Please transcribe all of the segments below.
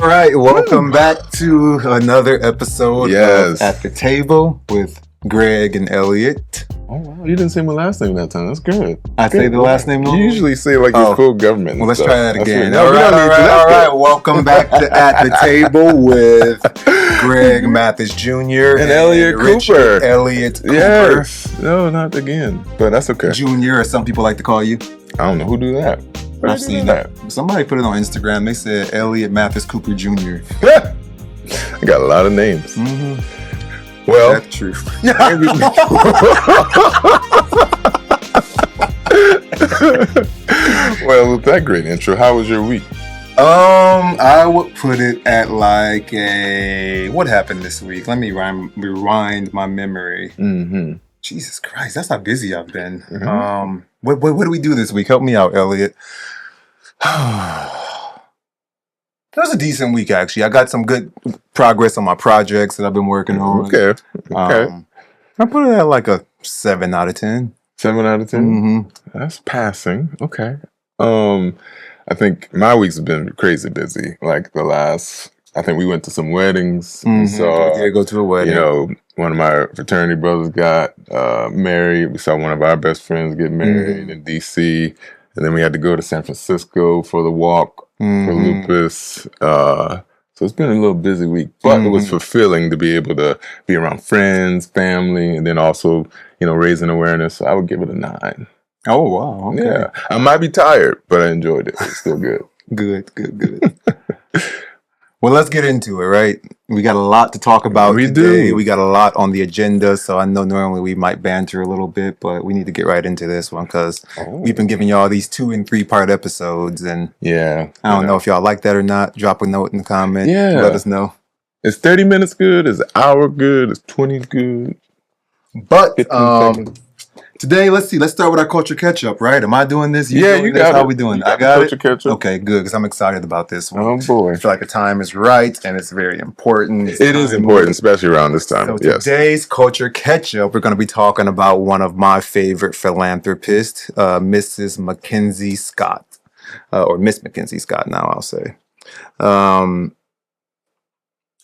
All right, welcome back to another episode of At the Table with Greg and Elliott. Oh, wow. You didn't say my last name that time. That's good. I say the last name? You usually say like your full government. Well, let's try that again. All right. Welcome back to At the Table with Greg Mathis Jr. and Elliott Cooper. Elliott Cooper. Yes. No, not again. But that's okay. Junior, as some people like to call you. I don't know. Who do that? I've seen that. Somebody put it on Instagram. They said Elliott Mathis Cooper Jr. I got a lot of names. Mm-hmm. Well, that's true. Well, with that great intro, how was your week? I would put it at like what happened this week? Let me rewind my memory. Mm-hmm. Jesus Christ, that's how busy I've been. Mm-hmm. What do we do this week? Help me out, Elliott. It was a decent week, actually. I got some good progress on my projects that I've been working on. Okay. I put it at like a 7 out of 10. 7 out of 10? Mm-hmm. That's passing. Okay. I think my weeks have been crazy busy. Like I think we went to some weddings. Mm-hmm. We saw, we did go to a wedding. One of my fraternity brothers got married. We saw one of our best friends get married in D.C. And then we had to go to San Francisco for the walk for lupus. So it's been a little busy week, but it was fulfilling to be able to be around friends, family, and then also, raising awareness. So I would give it a 9. Oh, wow. Okay. Yeah. I might be tired, but I enjoyed it. It's still good. Good. Well, let's get into it, right? We got a lot to talk about today. We got a lot on the agenda, so I know normally we might banter a little bit, but we need to get right into this one because we've been giving y'all these 2- and 3-part episodes, and I don't know if y'all like that or not. Drop a note in the comment. Yeah. Let us know. Is 30 minutes good? Is an hour good? Is 20 good? But today, let's start with our culture catch-up, right? Am I doing this? You got it. How we doing? I got culture catch-up. Okay, good, because I'm excited about this one. Oh, boy. I feel like the time is right, and it's very important. It is important, especially around this time. So today's culture catch-up, we're going to be talking about one of my favorite philanthropists, Mrs. MacKenzie Scott, or Miss MacKenzie Scott now, I'll say.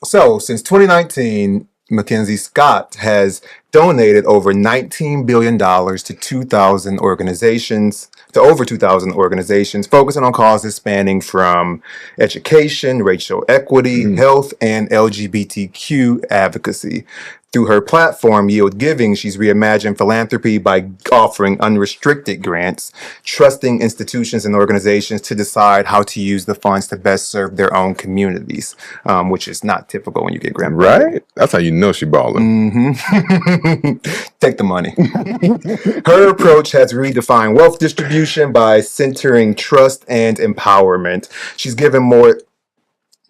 So, since 2019... MacKenzie Scott has donated over $19 billion to 2,000 organizations, focusing on causes spanning from education, racial equity, health, and LGBTQ advocacy. Through her platform, Yield Giving, she's reimagined philanthropy by offering unrestricted grants, trusting institutions and organizations to decide how to use the funds to best serve their own communities, which is not typical when you get grant money. Right? That's how you know she balling. Take the money. Her approach has redefined wealth distribution by centering trust and empowerment. She's given more...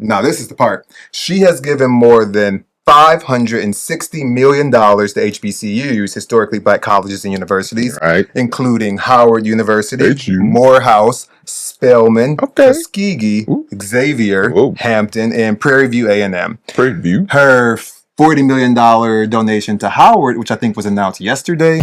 Now, this is the part. She has given more than $560 million to HBCUs, historically black colleges and universities, including Howard University, Morehouse, Spelman, Tuskegee, Xavier, Hampton, and Prairie View A&M. Prairie View. Her $40 million donation to Howard, which I think was announced yesterday.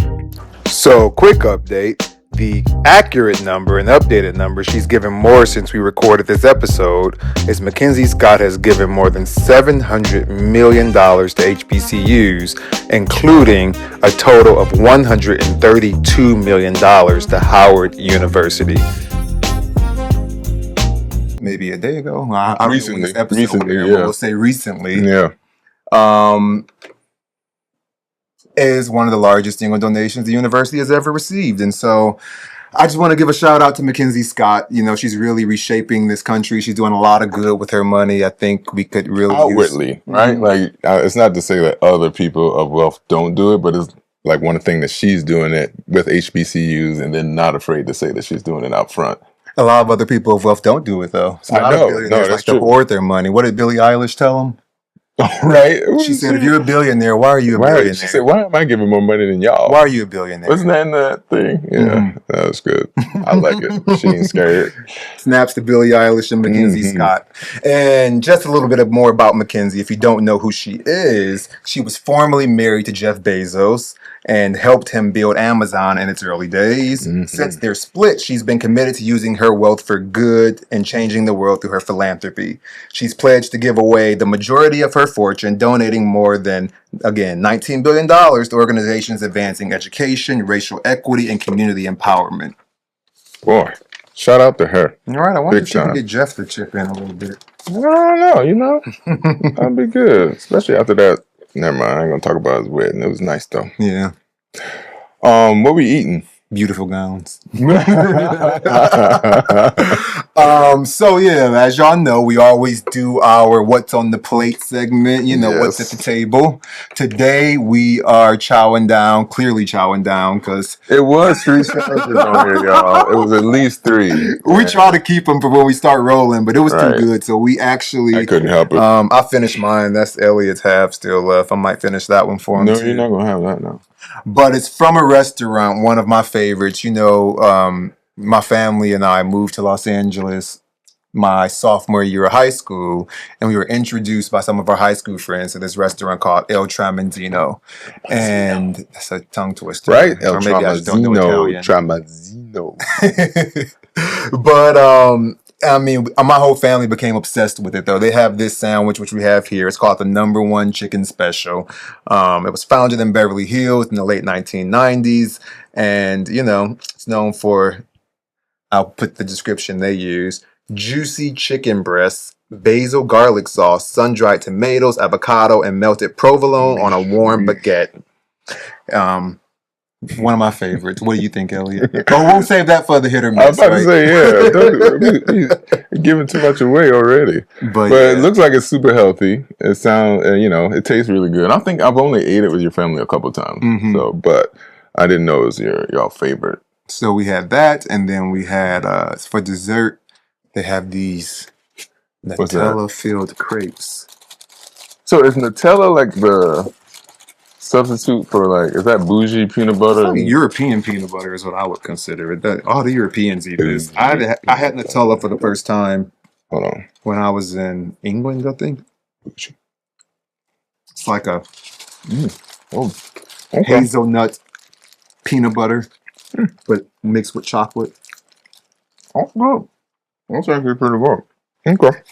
So, quick update. The accurate number and updated number, she's given more since we recorded this episode, is MacKenzie Scott has given more than $700 million to HBCUs, including a total of $132 million to Howard University. Maybe a day ago. Recently. We'll say recently. Yeah. Is one of the largest single donations the university has ever received. And so I just want to give a shout out to MacKenzie Scott. She's really reshaping this country. She's doing a lot of good with her money. I think we could really outwardly, right? Like, it's not to say that other people of wealth don't do it, but it's like one thing that she's doing it with HBCUs and then not afraid to say that she's doing it out front. A lot of other people of wealth don't do it, though. So I know. That's true. To hoard their money. What did Billie Eilish tell them? Right? She said, if you're a billionaire, why are you a billionaire? She said, why am I giving more money than y'all? Why are you a billionaire? Wasn't that in that thing? Yeah, that was good. I like it. She ain't scared. Snaps to Billie Eilish and MacKenzie Scott. And just a little bit more about MacKenzie. If you don't know who she is, she was formerly married to Jeff Bezos. and helped him build Amazon in its early days. Since their split, she's been committed to using her wealth for good and changing the world through her philanthropy. She's pledged to give away the majority of her fortune, donating more than, again, $19 billion to organizations advancing education, racial equity, and community empowerment. Boy, shout out to her. All right, I wonder Big if she can time. get Jeff to chip in a little bit. I don't know, that'd be good. Especially after that. Never mind, I ain't gonna talk about his wedding. It was nice though. Yeah. What we eating? Beautiful gowns. So yeah, as y'all know, we always do our What's on the Plate segment, what's at the table. Today we are clearly chowing down, because it was 3 sandwiches on here, y'all. It was at least 3. we try to keep them for when we start rolling, but it was too good, so we actually... I couldn't help it. I finished mine. That's Elliott's half still left. I might finish that one for him No, too. you're not gonna have that now. But it's from a restaurant, one of my favorites. My family and I moved to Los Angeles my sophomore year of high school, and we were introduced by some of our high school friends to this restaurant called Il Tramezzino. And that's a tongue twister. Right? Or maybe I just don't know Italian. Tramezzino. But my whole family became obsessed with it, though. They have this sandwich, which we have here. It's called the #1 Chicken Special. It was founded in Beverly Hills in the late 1990s. And, it's known for, I'll put the description they use, juicy chicken breasts, basil garlic sauce, sun-dried tomatoes, avocado, and melted provolone on a warm baguette. One of my favorites. What do you think, Elliott? We'll save that for the hit or miss. I was about to say, you're giving too much away already. But it looks like it's super healthy. It sounds, it tastes really good. I think I've only ate it with your family a couple times. So, but I didn't know it was y'all favorite. So we had that, and then we had for dessert, they have these Nutella-filled crepes. So is Nutella like the substitute for is that bougie peanut butter? European peanut butter is what I would consider it. All the Europeans eat this. I had Nutella for the first time. Hold on. When I was in England, I think. It's like a hazelnut peanut butter, but mixed with chocolate. Oh, that's actually pretty good. Okay.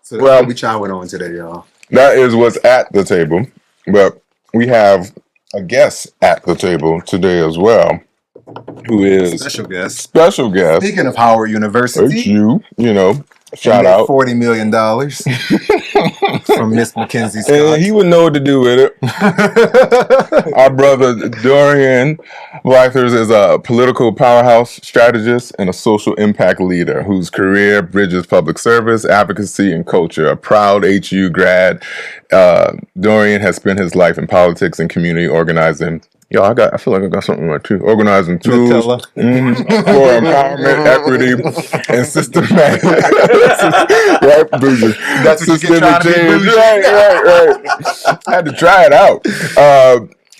So that's what we chowing on today, y'all. That is what's at the table, but we have a guest at the table today as well, who is special guest. Speaking of Howard University, shout out $40 million from Miss MacKenzie Scott. And he would know what to do with it. Our brother Dorien Blythers is a political powerhouse strategist and a social impact leader whose career bridges public service, advocacy, and culture. A proud HU grad, Dorien has spent his life in politics and community organizing. Yo, I feel like I got something right too. Organizing tools for empowerment, equity, and systematic. Right, bougie. That's what you get trying to be bougie. Right. I had to try it out.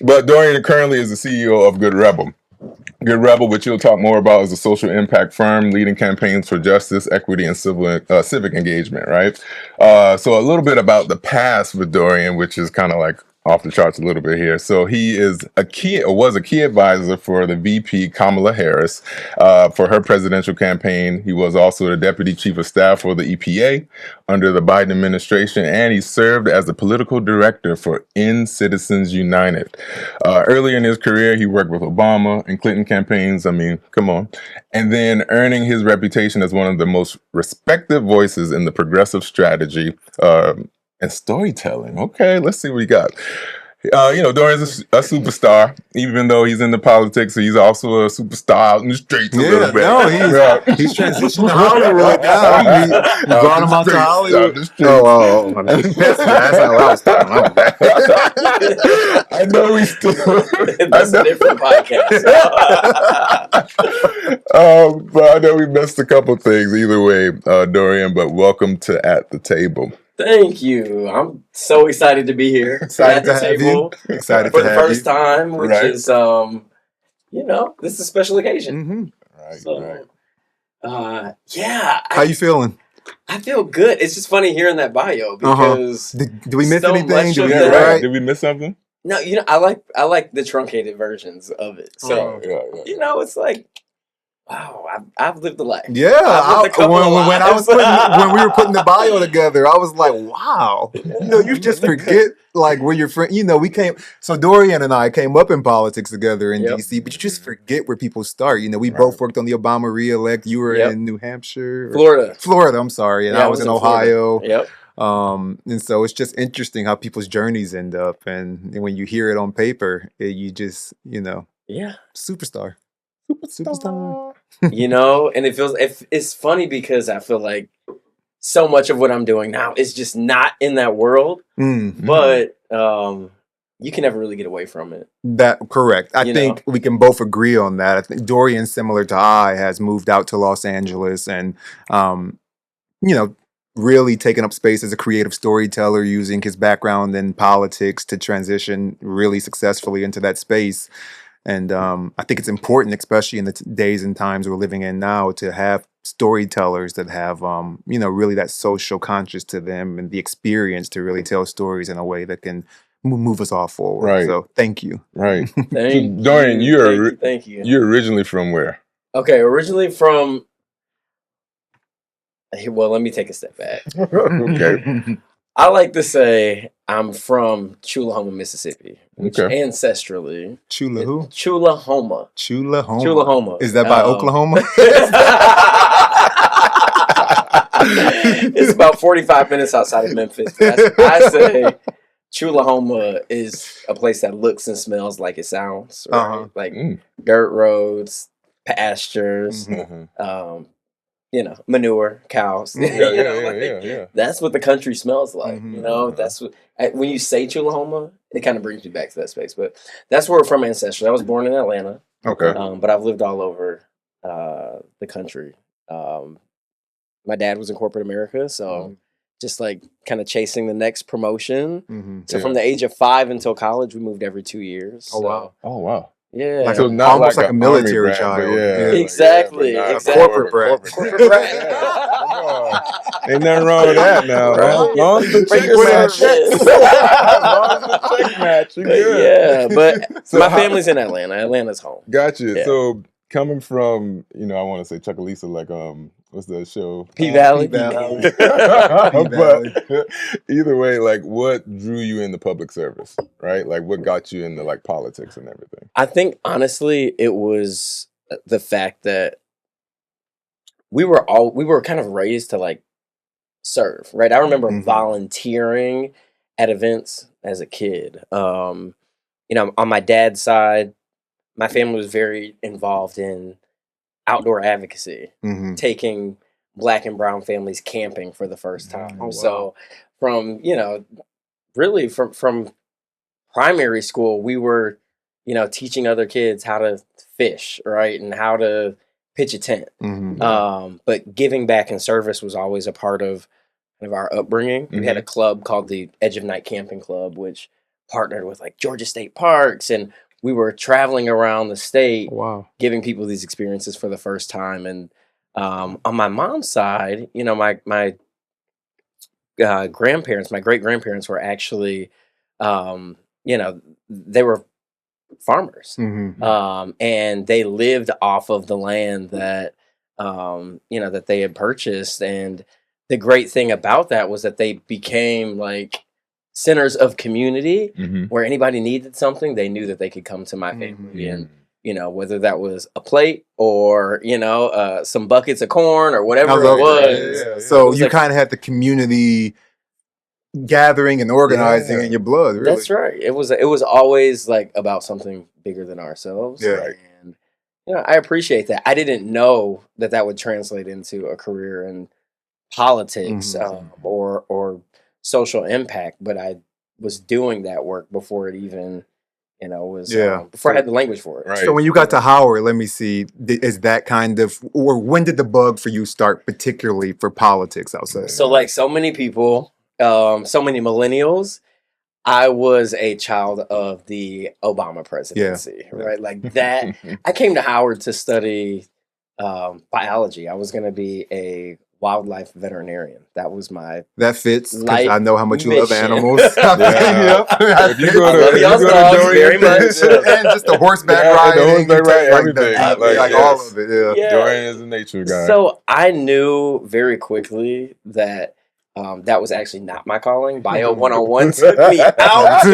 But Dorien currently is the CEO of Good Rebel. Good Rebel, which you'll talk more about, is a social impact firm leading campaigns for justice, equity, and civic engagement, right? So a little bit about the past with Dorien, which is kind of like off the charts a little bit here. So he is was a key advisor for the VP Kamala Harris for her presidential campaign. He was also the deputy chief of staff for the EPA under the Biden administration, and he served as the political director for End Citizens United. Earlier in his career, he worked with Obama and Clinton campaigns. I mean, come on. And then earning his reputation as one of the most respected voices in the progressive strategy and storytelling. Okay, let's see what we got. Dorien's a superstar, even though he's in the politics. He's also a superstar out in the streets a little bit. No, he's transitioned to Hollywood now. He brought him out to Hollywood. Oh, that's how I was talking. I know he's still. That's a different podcast. But I know we missed a couple things. Either way, Dorien, but welcome to At the Table. Thank you. I'm so excited to be here Excited at the table Excited for to the have first time, which is, this is a special occasion. Right. Yeah. How you feeling? I feel good. It's just funny hearing that bio because Did we miss so anything? much Did of we the- get it right? Did we miss something? No, I like the truncated versions of it. So it's like, wow, I've lived a life. Yeah, I've lived a couple of lives. when we were putting the bio together, I was like, wow, you just forget like where your friend, we came. So Dorien and I came up in politics together in Yep. DC, but you just forget where people start. We both worked on the Obama re-elect. You were Yep. in New Hampshire, Florida. I'm sorry, and Yeah, I was in Florida. Ohio. Yep. And so it's just interesting how people's journeys end up, and when you hear it on paper, you just Yeah. superstar. And it's funny because I feel like so much of what I'm doing now is just not in that world, but you can never really get away from it. That correct. I think we can both agree on that. I think Dorien, similar to has moved out to Los Angeles and really taken up space as a creative storyteller, using his background in politics to transition really successfully into that space. And I think it's important, especially in the days and times we're living in now, to have storytellers that have, really that social conscious to them and the experience to really tell stories in a way that can move us all forward. Right. So thank you. Right. Thank Dorien, you. Thank you. You're originally from where? Okay, originally from. Well, let me take a step back. Okay. I like to say I'm from Chulahoma, Mississippi, which ancestrally. Chula who? Chulahoma. Chulahoma. Is that by Oklahoma? It's about 45 minutes outside of Memphis. I say Chulahoma is a place that looks and smells like it sounds. Right? Like dirt roads, pastures, manure, cows. That's what the country smells like. That's what when you say Chulahoma, it kind of brings me back to that space. But that's where we're from ancestrally. I was born in Atlanta. Okay. But I've lived all over the country. My dad was in corporate America, so just like kind of chasing the next promotion. So from the age of 5 until college, we moved every 2 years. Oh wow! Oh wow! Yeah, so not almost like a military brat, child. Exactly. Corporate brat. Corporate brat. Ain't nothing wrong with that now. Right. As long as the check match, you're good. Yeah, but so my family's in Atlanta. Atlanta's home. Gotcha. Yeah. So coming from, I want to say Chucalissa, like what's the show? P-Valley. P-Valley. But either way, like what drew you into public service, right? Like what got you into like politics and everything? I think honestly it was the fact that we were kind of raised to like serve, right? I remember volunteering at events as a kid. On my dad's side, my family was very involved in outdoor advocacy, taking Black and brown families camping for the first time. Oh, wow. So from, really from primary school, we were, teaching other kids how to fish, right? And how to pitch a tent. But giving back in service was always a part of kind of our upbringing. We had a club called the Edge of Night Camping Club, which partnered with like Georgia State Parks, and we were traveling around the state, giving people these experiences for the first time. And on my mom's side, my grandparents, my great grandparents were actually, they were farmers, and they lived off of the land that, that they had purchased. And the great thing about that was that they became like centers of community where anybody needed something, they knew that they could come to my family and, whether that was a plate or, some buckets of corn or whatever it was. Yeah. So you kind of had the community gathering and organizing in your blood. Really. That's right. It was always like about something bigger than ourselves. Yeah. And, I appreciate that. I didn't know that would translate into a career in politics or social impact, but I was doing that work before it even, was before I had the language for it. Right. So when you got to Howard, let me see, is that kind of, or when did the bug for you start, particularly for politics outside? So like so many people, so many millennials, I was a child of the Obama presidency, right? Like that. I came to Howard to study biology. I was going to be a wildlife veterinarian. That was my That fits because life I know how much you love mission. animals. Yeah. Yep. That If you fits. go I to, love if you y'all's go to dogs Dorien very much. Blythers, And just the horseback yeah, and the riding, horseback ride, like the everything. like Everything. all of it. Yeah. Yeah. Dorien is a nature guy. So I knew very quickly that that was actually not my calling. Bio 101 took me out,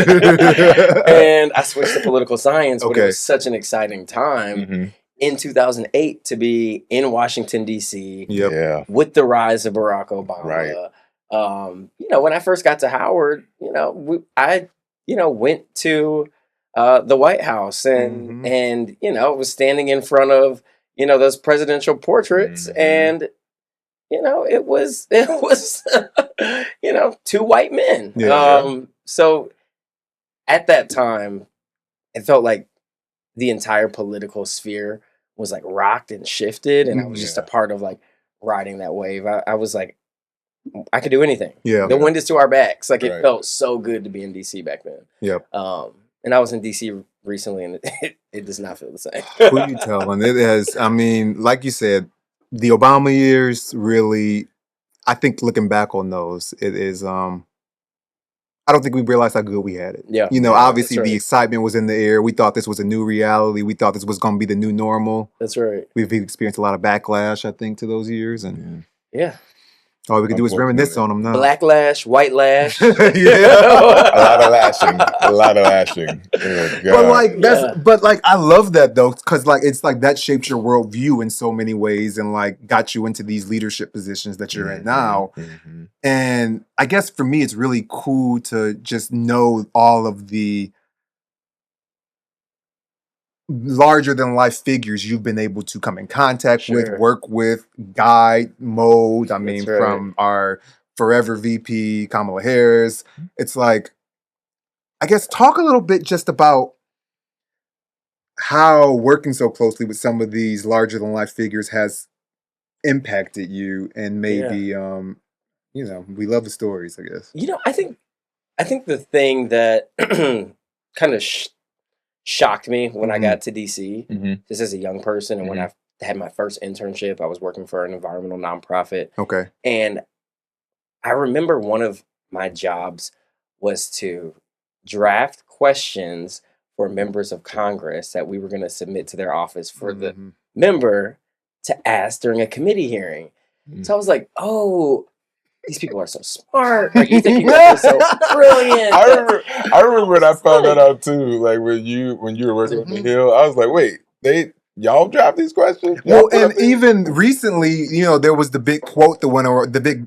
and I switched to political science. But it Okay. was such an exciting time Mm-hmm. in 2008 to be in Washington D.C. Yep. Yeah. with the rise of Barack Obama. Right. You know, when I first got to Howard, you know, I went to the White House Mhm. and you know, was standing in front of, you know, those presidential portraits, Mhm. and you know, it was you know, two white men. Yeah. So at that time, it felt like the entire political sphere was like rocked and shifted, and I was just a Yeah. part of like riding that wave. I was like, I could do anything. Yeah. The wind is to our backs. Like, it Right. felt so good to be in DC back then. Yep. And I was in DC recently, and it does not feel the same. Who you telling? It has. I mean, like you said, the Obama years really. I think looking back on those, it is. I don't think we realized how good we had it. Yeah. You know, Yeah, obviously that's the right. excitement was in the air. We thought this was a new reality. We thought this was going to be the new normal. That's right. We've experienced a lot of backlash, I think, to those years, and Yeah. all we can do is reminisce on them now. Black lash, white lash. Yeah. A lot of lashing. A lot of lashing. Oh, But God. like that's Yeah. but like I love that though, because like it's like that shaped your worldview in so many ways and like got you into these leadership positions that you're in now. Mhm. And I guess for me it's really cool to just know all of the larger than life figures you've been able to come in contact with, Sure. work with, guide, mold. I mean, That's right. from our forever VP Kamala Harris. It's like, I guess talk a little bit just about how working so closely with some of these larger than life figures has impacted you, and maybe you know, we love the stories, I guess. You know, I think the thing that kind of shocked me when I Mhm. got to DC, Mhm. just as a young person, and when I had my first internship, I was working for an environmental nonprofit, Okay. and I remember one of my jobs was to draft questions for members of Congress that we were going to submit to their office for the Mhm. member to ask during a committee hearing. Mhm. So I was like, oh, these people are so smart. Like, you think you guys are so brilliant. I remember when I found that out too. Like when you were working with the Mhm. Hill, I was like, wait, y'all draft these questions? Y'all Well, put up and these- even recently, you know, there was the big quote that went, or the big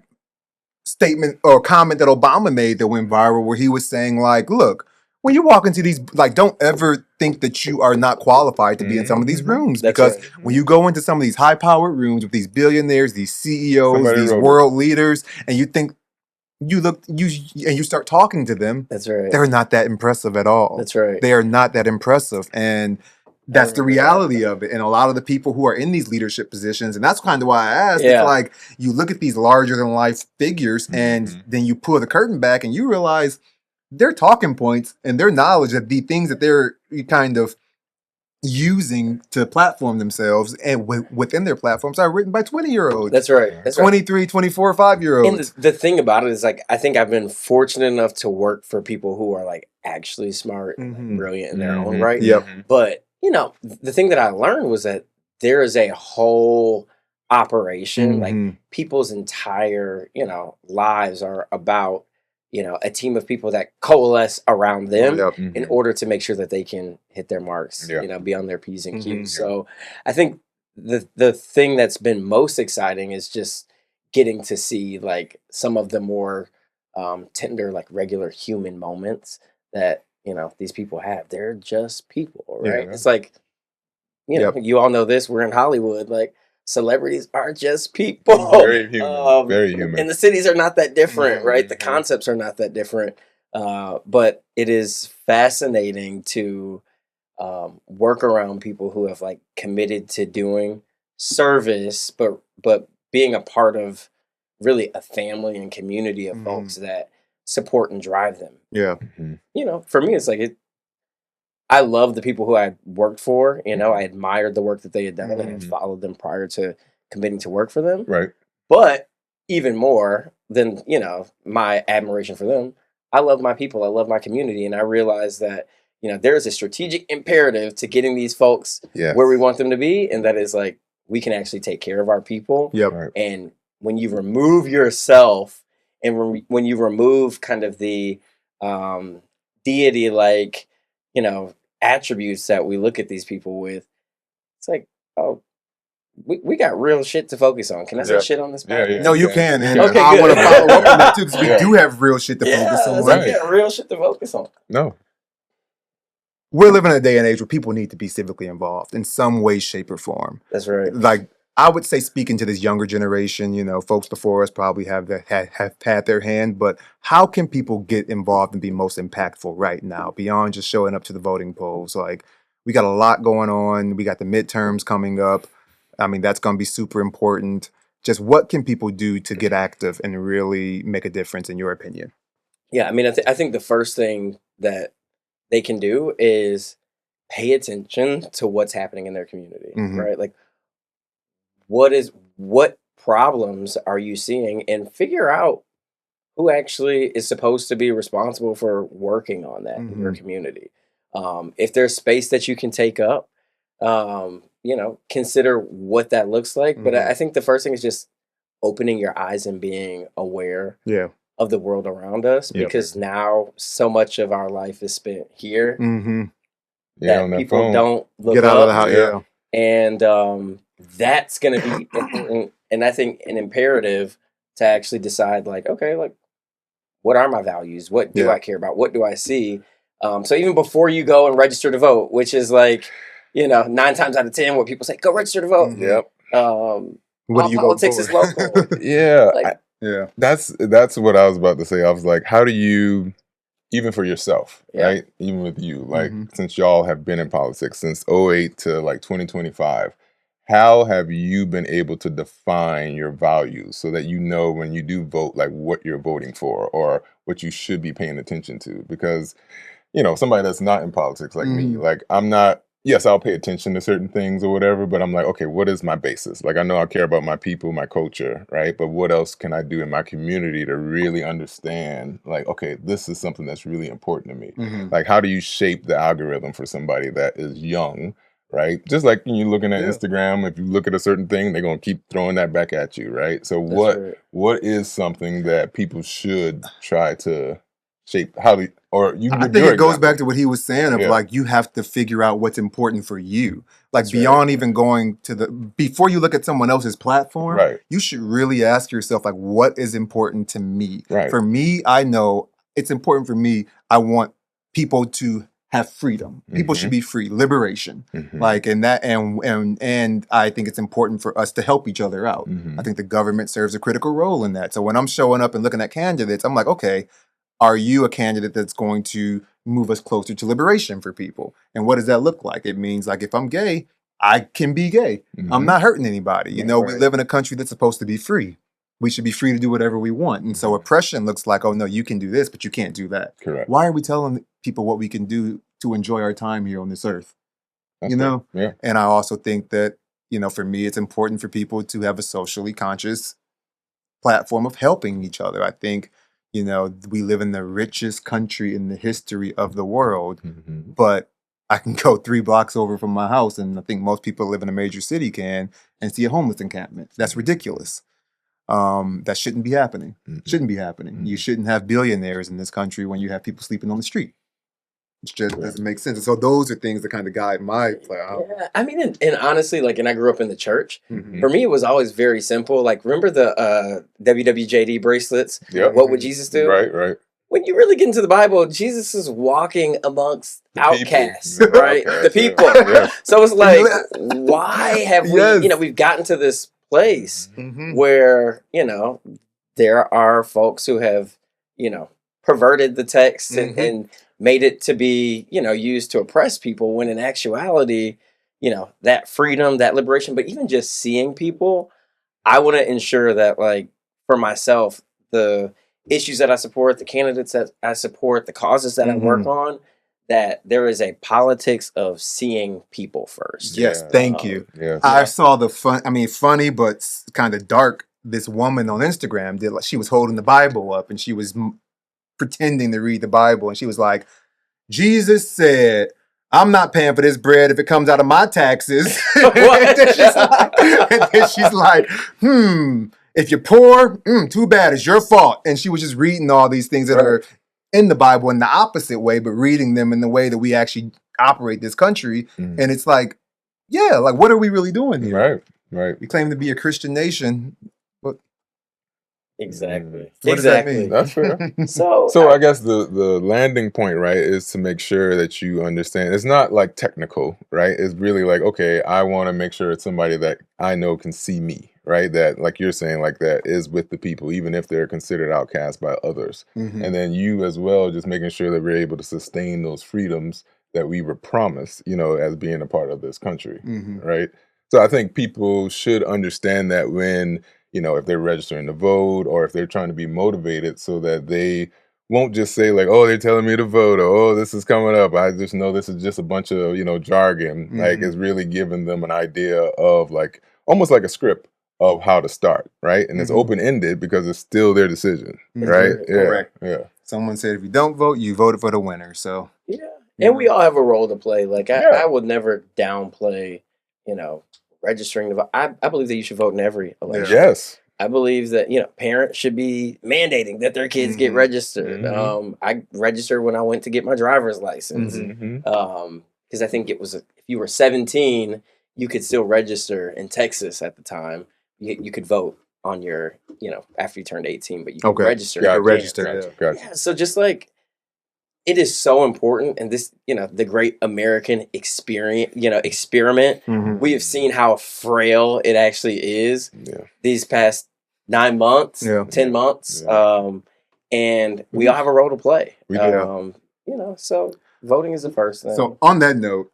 statement or comment that Obama made that went viral, where he was saying, like, look, when you walk into these, like, don't ever think that you are not qualified to be in some of these rooms, That's because right. when you go into some of these high-powered rooms with these billionaires, these CEOs, Somebody these wrote it. world leaders, and you think you start talking to them, That's right. they're not that impressive at all. That's right. They are not that impressive, and that's the remember that. reality of it. And a lot of the people who are in these leadership positions, and that's kind of why I asked, Yeah. it's like you look at these larger than life figures, and Mhm. then you pull the curtain back and you realize their talking points and their knowledge of the things that they're kind of using to platform themselves and within their platforms are written by 20-year-olds. That's right. That's right. 23, 24, 5-year-olds. And the thing about it is, like, I think I've been fortunate enough to work for people who are like actually smart and like, brilliant in their own Mhm. right. Yep. But, you know, the thing that I learned was that there is a whole operation, like Mhm. people's entire, you know, lives are about, you know, a team of people that coalesce around them Yep. in order to make sure that they can hit their marks, Yeah. you know, be on their P's and Q's. Mhm. So I think the thing that's been most exciting is just getting to see like some of the more tender, like regular human moments that, you know, these people have. They're just people, right? Yeah. It's like, you know, Yep. you all know this, we're in Hollywood, like celebrities are just people. Very human. Very And human. the cities are not that different, right? The Mhm. concepts are not that different. But it is fascinating to work around people who have like committed to doing service, but being a part of really a family and community of folks that support and drive them. Yeah. Mhm. You know, for me, it's like I love the people who I worked for. You know, I admired the work that they had done and had followed them prior to committing to work for them. Right. But even more than, you know, my admiration for them, I love my people. I love my community. And I realize that, you know, there's a strategic imperative to getting these folks where we want them to be. And that is like, we can actually take care of our people. Yep. Right. And when you remove yourself and when you remove kind of the deity, like, you know, attributes that we look at these people with, it's like, oh, we got real shit to focus on. Can I say shit on this podcast? Yeah. No, you can. And Okay, I good. want to follow up on that too, because we do have real shit to focus on. It's like, yeah, real shit to focus on. No. We're living in a day and age where people need to be civically involved in some way, shape, or form. That's right. Like, I would say, speaking to this younger generation, you know, folks before us probably have had their hand, but how can people get involved and be most impactful right now beyond just showing up to the voting polls? Like, we got a lot going on. We got the midterms coming up. I mean, that's going to be super important. Just what can people do to get active and really make a difference, in your opinion? Yeah, I mean, I think the first thing that they can do is pay attention to what's happening in their community, right? Like, what problems are you seeing, and figure out who actually is supposed to be responsible for working on that in your community. If there's space that you can take up, you know, consider what that looks like. But I think the first thing is just opening your eyes and being aware of the world around us, because now so much of our life is spent here that people phone. Don't look Get out up. of the house. And that's going to be important, and I think an imperative to actually decide, like, okay, like, what are my values? What do I care about? What do I see? So even before you go and register to vote, which is like, you know, 9 times out of 10, what people say, go register to vote. Yep. What do you politics vote is for? local. Yeah. Like, That's what I was about to say. I was like, how do you, even for yourself, right? Even with you, like, since y'all have been in politics since 2008 to like 2025, how have you been able to define your values so that you know when you do vote, like, what you're voting for or what you should be paying attention to? Because, you know, somebody that's not in politics like me, like, I'm not, yes, I'll pay attention to certain things or whatever, but I'm like, okay, what is my basis? Like, I know I care about my people, my culture, right? But what else can I do in my community to really understand, like, okay, this is something that's really important to me. Like, how do you shape the algorithm for somebody that is young, right? Just like when you're looking at Instagram, if you look at a certain thing, they're going to keep throwing that back at you, right? So what is something that people should try to shape? How do I think it goes back to what he was saying of like, you have to figure out what's important for you. Like, that's beyond even going to before you look at someone else's platform, you should really ask yourself, like, what is important to me? For me, I know it's important for me. I want people to have freedom. People should be free, liberation. Like, and I think it's important for us to help each other out. I think the government serves a critical role in that. So when I'm showing up and looking at candidates, I'm like, okay, are you a candidate that's going to move us closer to liberation for people? And what does that look like? It means, like, if I'm gay, I can be gay. I'm not hurting anybody. You know, we live in a country that's supposed to be free. We should be free to do whatever we want. And so oppression looks like, oh, no, you can do this, but you can't do that. Correct. Why are we telling people what we can do to enjoy our time here on this earth? That's you know? Yeah. And I also think that, you know, for me, it's important for people to have a socially conscious platform of helping each other. I think, you know, we live in the richest country in the history of the world, but I can go 3 blocks over from my house, and I think most people who live in a major city can, and see a homeless encampment. That's ridiculous. That shouldn't be happening. Shouldn't be happening. You shouldn't have billionaires in this country when you have people sleeping on the street. It just doesn't make sense. And so those are things that kind of guide my play out. Yeah, I mean, and honestly, like, and I grew up in the church. For me, it was always very simple. Like, remember the WWJD bracelets? What would Jesus do? Right. When you really get into the Bible, Jesus is walking amongst outcasts, right? The people. So it's like, why have we, you know, we've gotten to this place where, you know, there are folks who have, you know, perverted the text and made it to be, you know, used to oppress people, when in actuality, you know, that freedom, that liberation, but even just seeing people, I want to ensure that, like, for myself, the issues that I support, the candidates that I support, the causes that I work on, that there is a politics of seeing people first. Yes, thank you. I saw the funny but kind of dark this woman on Instagram did, like, she was holding the Bible up and she was pretending to read the Bible, and she was like, Jesus said, I'm not paying for this bread if it comes out of my taxes. And then she's like, if you're poor, too bad, it's your fault. And she was just reading all these things that are in the Bible in the opposite way, but reading them in the way that we actually operate this country. And it's like, yeah, like, what are we really doing here? Right. We claim to be a Christian nation, but Exactly. what does that mean? That's fair. So I guess the landing point, right, is to make sure that you understand. It's not like technical, right? It's really like, okay, I want to make sure it's somebody that I know can see me, right? That, like you're saying, like, that is with the people, even if they're considered outcast by others. And then you as well, just making sure that we're able to sustain those freedoms that we were promised, you know, as being a part of this country, right? So I think people should understand that when, you know, if they're registering to vote or if they're trying to be motivated, so that they won't just say like, oh, they're telling me to vote, or oh, this is coming up, I just know this is just a bunch of, you know, jargon. Like, it's really giving them an idea of, like, almost like a script of how to start, right? And it's open-ended because it's still their decision, right? Correct. Yeah. Someone said if you don't vote, you voted for the winner. So and we all have a role to play. Like, I would never downplay, you know, registering to vote. I believe that you should vote in every election. Yes. I believe that, you know, parents should be mandating that their kids get registered. I registered when I went to get my driver's license. Because I think it was, if you were 17, you could still register in Texas at the time. You could vote on your, you know, after you turned 18, but you could register. Gotcha. So just like, it is so important, and this, you know, the great American experience, you know, experiment. We have seen how frail it actually is these past 9 months, 10 months, and we all have a role to play. We do. You know, so voting is the first thing. So on that note,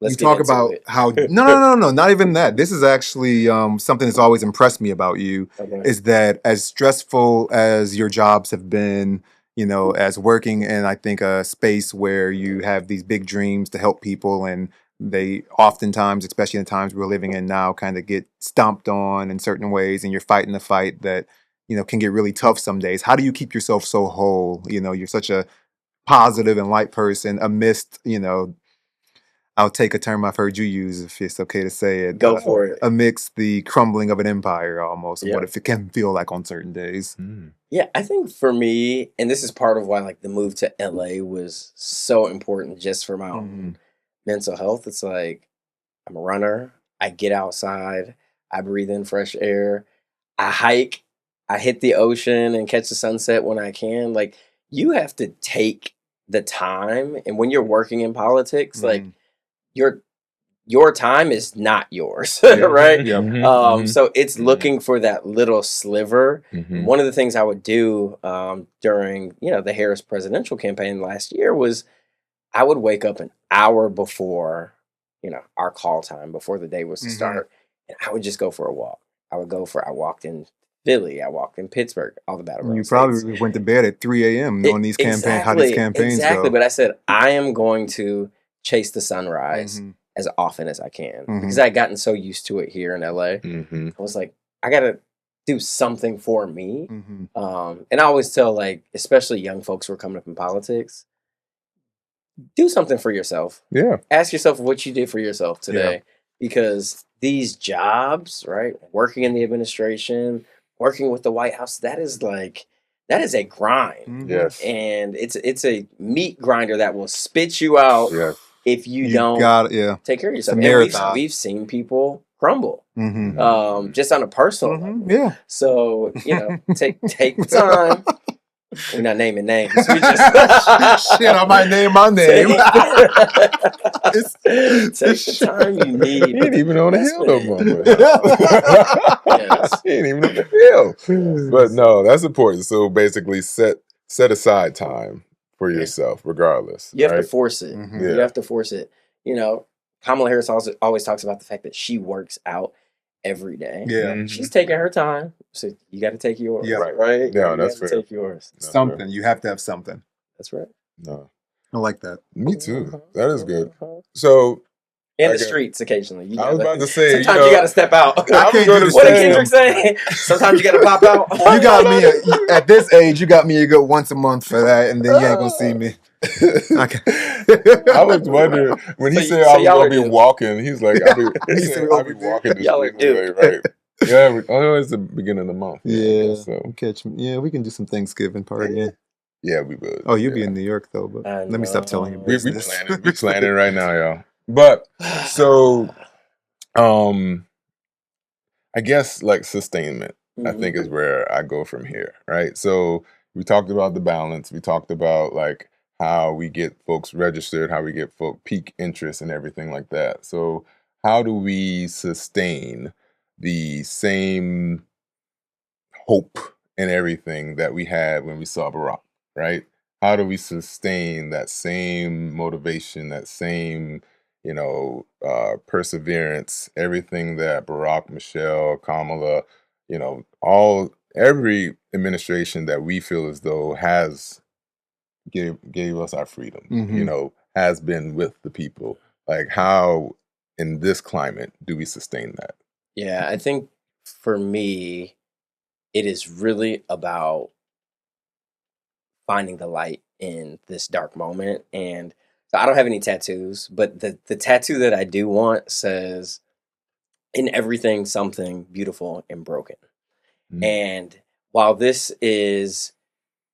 Let's you get talk into about it. how no, not even that. This is actually something that's always impressed me about you, is that as stressful as your jobs have been, you know, as working in, I think, a space where you have these big dreams to help people, and they oftentimes, especially in the times we're living in now, kind of get stomped on in certain ways, and you're fighting the fight that, you know, can get really tough some days. How do you keep yourself so whole? You know, you're such a positive and light person amidst, you know, I'll take a term I've heard you use, if it's okay to say it. Go for it. Amidst the crumbling of an empire, almost, and what if it can feel like on certain days. Yeah, I think for me, and this is part of why, like, the move to LA was so important just for my own mental health. It's like, I'm a runner. I get outside. I breathe in fresh air. I hike. I hit the ocean and catch the sunset when I can. Like, you have to take the time. And when you're working in politics, like, your time is not yours, right? So it's looking for that little sliver. One of the things I would do during, you know, the Harris presidential campaign last year was I would wake up an hour before, you know, our call time, before the day was to start, and I would just go for a walk. I walked in Philly, I walked in Pittsburgh, all the battleground states. You probably went to bed at 3 a.m. knowing these campaigns, how these campaigns go. But I said, I am going to chase the sunrise as often as I can, because I'd gotten so used to it here in LA. I was like, I gotta do something for me. And I always tell, like, especially young folks who are coming up in politics, do something for yourself. Ask yourself what you did for yourself today, because these jobs, right, working in the administration, working with the White House, that is a grind. And it's a meat grinder that will spit you out if you don't take care of yourself. And we've seen people crumble just on a personal level. So, you know, take the time. We're not naming names. We just shit, I might name my name. Take the time you need. He ain't even on the hill no more. He ain't even on the hill. But no, that's important. So basically, set aside time for yourself, regardless. You have to force it. You have to force it. You know, Kamala Harris always talks about the fact that she works out every day. She's taking her time. So you got to take yours. Right? Yeah, that's fair. Take yours. Something. You have to have something. That's right. No. I like that. Me too. That is good. So In the Okay. streets occasionally. You I was gotta- about to say, sometimes you know, you gotta step out. I can't do the What did same. Kendrick say? Sometimes you gotta pop out. You got me at this age. You got me a good once a month for that, and then you ain't gonna see me. Okay. I was wondering when he So said so I was y'all gonna are be good. walking. He's like, I'll be, Me he too, said, I'll be over there. walking the Y'all are street good. today, right? Yeah, it's the beginning of the month. Yeah. So Catch me. Yeah, we can do some Thanksgiving partying. yeah, we would. Oh, you'll yeah. be in New York though, but I let me stop telling you know. We business. planning right now, y'all. But so I guess like sustainment, I think is where I go from here, right? So we talked about the balance. We talked about like how we get folks registered, how we get folk peak interest and everything like that. So how do we sustain the same hope and everything that we had when we saw Barack, right? How do we sustain that same motivation, that same, perseverance, everything that Barack, Michelle, Kamala, every administration that we feel as though has gave us our freedom, has been with the people. Like how in this climate do we sustain that? Yeah, I think for me, it is really about finding the light in this dark moment. And so I don't have any tattoos, but the tattoo that I do want says, "In everything, something beautiful and broken." And while this is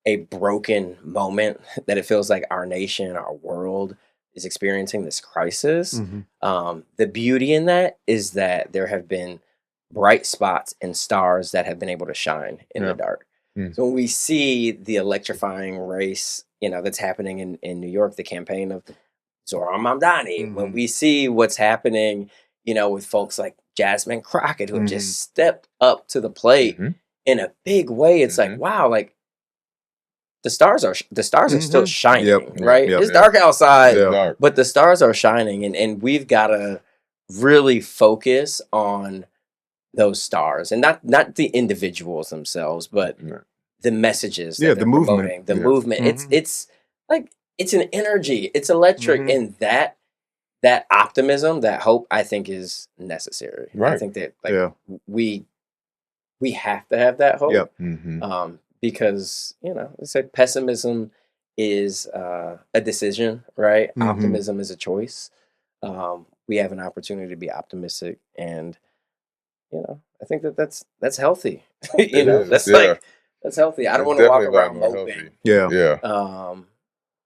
a broken moment that it feels like our nation, our world is experiencing this crisis, the beauty in that is that there have been bright spots and stars that have been able to shine in the dark. So when we see the electrifying race, that's happening in New York, the campaign of Zohran Mamdani, when we see what's happening, with folks like Jasmine Crockett who have just stepped up to the plate in a big way, it's like, wow, like the stars are still shining, right? It's dark outside, Dark. but the stars are shining, and we've got to really focus on those stars, and not the individuals themselves, but the messages that they're the movement. promoting, the movement. It's like it's an energy, it's electric, and that optimism, that hope, I think is necessary. Right. I think that we have to have that hope. Because let's say pessimism is a decision, right? Optimism is a choice. We have an opportunity to be optimistic, and I think that's healthy. That's healthy. I don't want to walk around moping.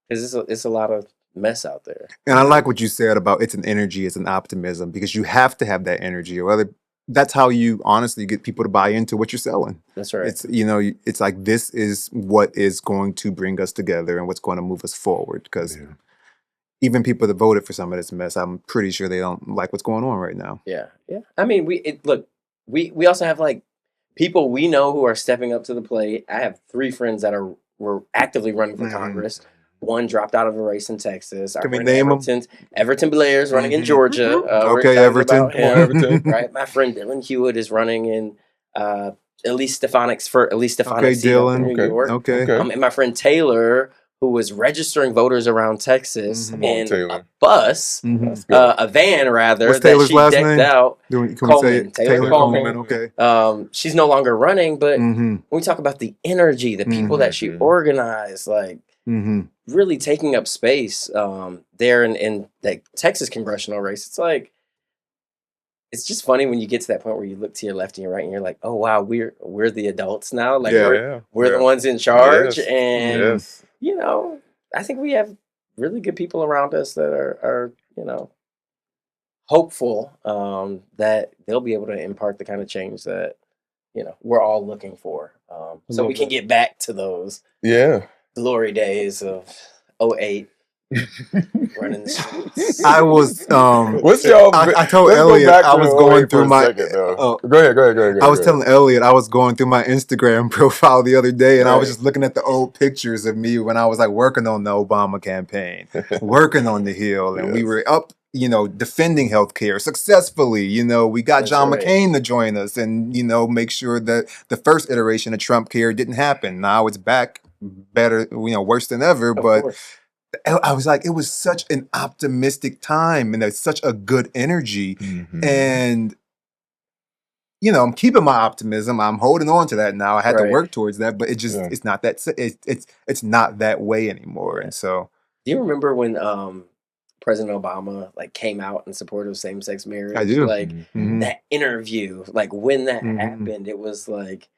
Because it's a lot of mess out there. And I like what you said about it's an energy, it's an optimism, because you have to have that energy, or other. That's how you honestly get people to buy into what you're selling. That's right. It's it's like this is what is going to bring us together and what's going to move us forward. Because even people that voted for some of this mess, I'm pretty sure they don't like what's going on right now. Yeah. I mean, we also have like people we know who are stepping up to the plate. I have 3 friends that were actively running for Congress. One dropped out of a race in Texas. Can we name them? Everton Blair's running in Georgia. Okay, Everton. Everton. Right. My friend Dylan Hewitt is running in Elise Stefanik's seat up in New York. Okay. And my friend Taylor, who was registering voters around Texas in a bus, a van rather, What's that Taylor's she last decked name? out. Can we say Coleman. it? Taylor Coleman. Okay. She's no longer running, but when we talk about the energy, the people that she organized, like really taking up space there in the Texas congressional race, it's like, it's just funny when you get to that point where you look to your left and your right and you're like, oh wow, we're the adults now, like we're the ones in charge. And I think we have really good people around us that are hopeful that they'll be able to impart the kind of change that we're all looking for, so we can get back to those glory days of 08 running the streets. I was what's y'all I told let's Elliott go back I to was 08 going for through a my second, though. Go ahead. I was telling Elliott I was going through my Instagram profile the other day, and I was just looking at the old pictures of me when I was like working on the Obama campaign, working on the Hill, and we were up, defending healthcare successfully. We got John McCain to join us and, make sure that the first iteration of Trump care didn't happen. Now it's back better, worse than ever, but I was like, it was such an optimistic time and there's such a good energy. And, you know, I'm keeping my optimism. I'm holding on to that now. I had to work towards that, but it just, it's not that, it's not that way anymore. And so. Do you remember when President Obama like came out in support of same-sex marriage? I do. Like that interview, like when that happened, it was like,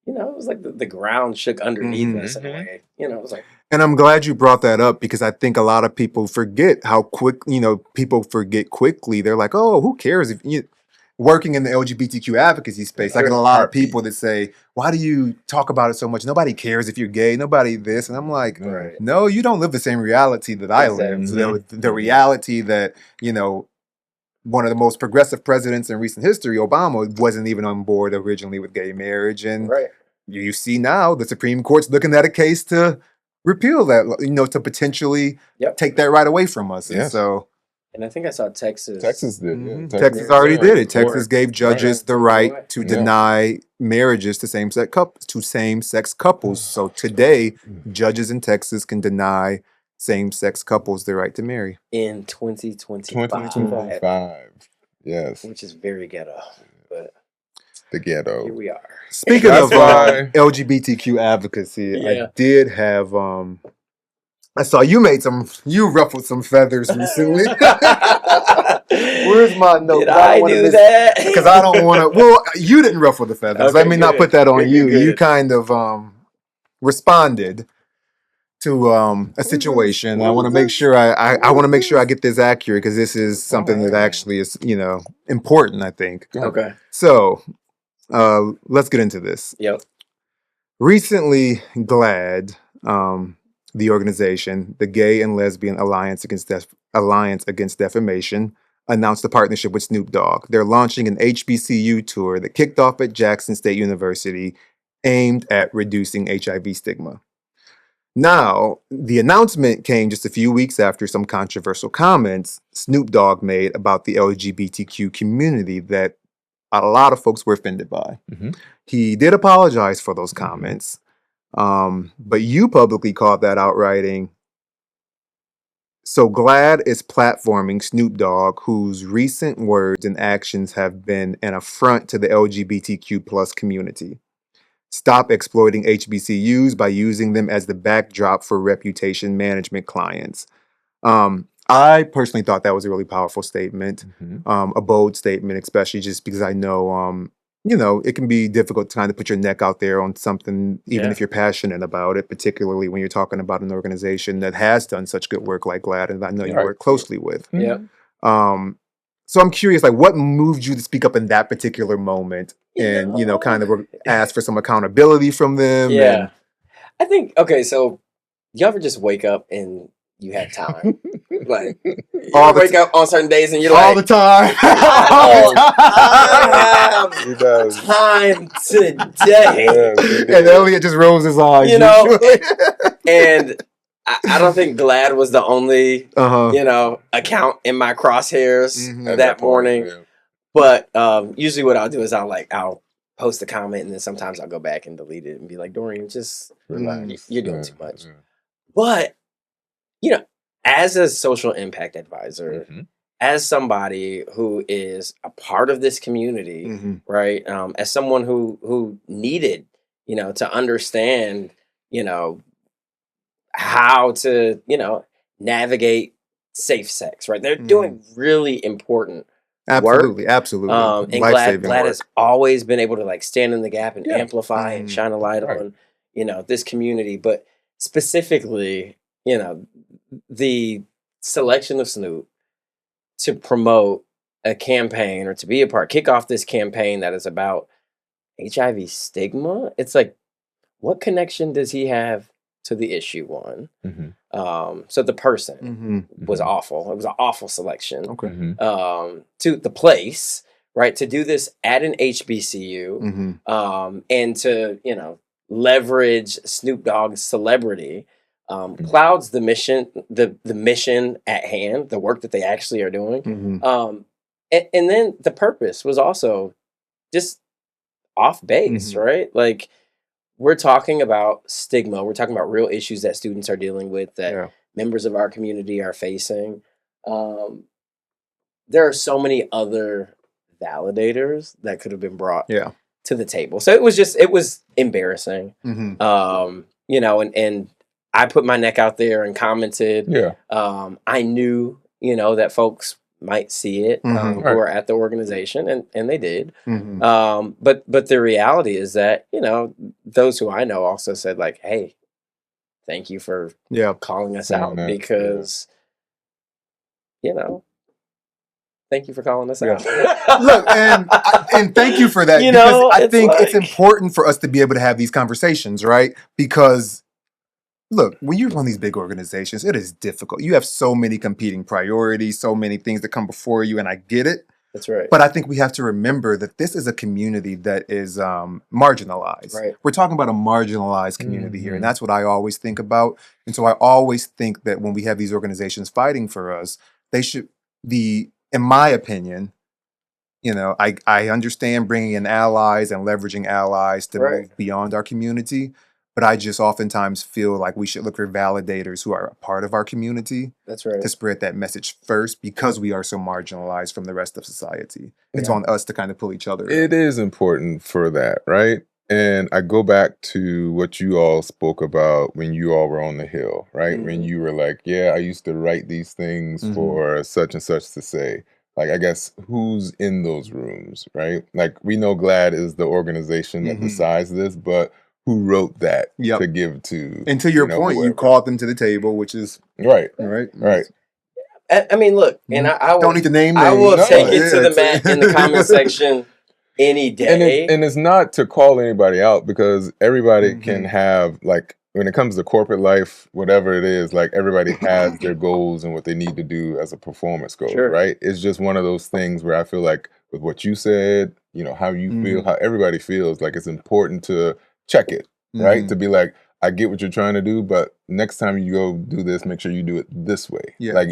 you know, it was like the ground shook underneath us in a way. You know, it was like. And I'm glad you brought that up because I think a lot of people forget how quick, you know, people forget quickly. They're like, oh, who cares if you working in the LGBTQ advocacy space? I get a lot of people that say, why do you talk about it so much? Nobody cares if you're gay. Nobody this. And I'm like, no, you don't live the same reality that I live. The reality that, you know, one of the most progressive presidents in recent history, Obama, wasn't even on board originally with gay marriage. And you see now the Supreme Court's looking at a case to repeal that, you know, to potentially take that right away from us. And so. And I think I saw Texas. Texas did. Texas already did it. Texas gave judges the right to deny marriages to same-sex couples. So today, judges in Texas can deny same-sex couples the right to marry. In 2025. 2025. Yes. Which is very ghetto. But the ghetto. Here we are. Speaking of LGBTQ advocacy, I did have I saw you ruffled some feathers recently. Where's my note? Did I do that? Because I don't want to. Well, you didn't ruffle the feathers. Okay, Let me not put that on you. Good. You kind of responded to a situation. I want to make sure I want to make sure I get this accurate because this is something that actually is, you know, important, I think. Okay. So let's get into this. Yep. Recently, GLAAD, the organization, the Gay and Lesbian Alliance Against Defamation, announced a partnership with Snoop Dogg. They're launching an HBCU tour that kicked off at Jackson State University aimed at reducing HIV stigma. Now, the announcement came just a few weeks after some controversial comments Snoop Dogg made about the LGBTQ community that a lot of folks were offended by. He did apologize for those comments. But you publicly called that out, writing, so GLAAD is platforming Snoop Dogg, whose recent words and actions have been an affront to the LGBTQ plus community. Stop exploiting HBCUs by using them as the backdrop for reputation management clients. I personally thought that was a really powerful statement, a bold statement, especially just because I know, you know, it can be difficult to kind of put your neck out there on something, even if you're passionate about it, particularly when you're talking about an organization that has done such good work like GLAAD, and I know you work closely with. So I'm curious, like, what moved you to speak up in that particular moment and, you know, kind of ask for some accountability from them? Yeah. I think, okay, so you ever just wake up and you have time? Like, you wake up on certain days and you're all like, the time. I have time today. And Elliott just rolls his eyes. You know, and I don't think GLAAD was the only, you know, account in my crosshairs that morning. But usually what I'll do is I'll post a comment and then sometimes I'll go back and delete it and be like, Dorien, just relax. You're doing too much. But, you know, as a social impact advisor, as somebody who is a part of this community, right? As someone who needed, you know, to understand, you know, how to, you know, navigate safe sex, right? They're doing really important work. Absolutely. And GLAAD has always been able to like stand in the gap and amplify and shine a light on, you know, this community. But specifically, you know, the selection of Snoop to promote a campaign or to be a part, kick off this campaign that is about HIV stigma. It's like, what connection does he have to the issue? One. So the person was awful. It was an awful selection. To the place, right? To do this at an HBCU, and to, you know, leverage Snoop Dogg's celebrity, clouds the mission, the mission at hand, the work that they actually are doing. And then the purpose was also just off base, right? Like, we're talking about stigma. We're talking about real issues that students are dealing with that members of our community are facing. There are so many other validators that could have been brought to the table. So it was embarrassing. You know, and I put my neck out there and commented. I knew, you know, that folks might see it who are at the organization, and they did. But the reality is that, you know, those who I know also said, like, hey, thank you for calling us out, because, you know, thank you for calling us out. Look, and thank you for that. You because know, I think it's important for us to be able to have these conversations, right? Because look, when you run these big organizations, it is difficult. You have so many competing priorities, so many things that come before you, and I get it. That's right. But I think we have to remember that this is a community that is marginalized. Right. We're talking about a marginalized community here, and that's what I always think about. And so I always think that when we have these organizations fighting for us, they should be, in my opinion, you know, I understand bringing in allies and leveraging allies to move beyond our community. But I just oftentimes feel like we should look for validators who are a part of our community. That's right. To spread that message first, because we are so marginalized from the rest of society. It's on us to kind of pull each other. It is important for that, right? And I go back to what you all spoke about when you all were on the Hill, right? When you were like, yeah, I used to write these things for such and such to say. Like, I guess, who's in those rooms, right? Like, we know GLAAD is the organization that decides this, but who wrote that to give to? And to your point, you called them to the table, which is right. I mean, look, and I don't need to name names. I will take it to the mat in the comment section any day. And it's not to call anybody out, because everybody can have, like, when it comes to corporate life, whatever it is, like, everybody has their goals and what they need to do as a performance goal, right? It's just one of those things where I feel like with what you said, you know, how you feel, how everybody feels, like it's important to check it, right? To be like, I get what you're trying to do, but next time you go do this, make sure you do it this way. Like,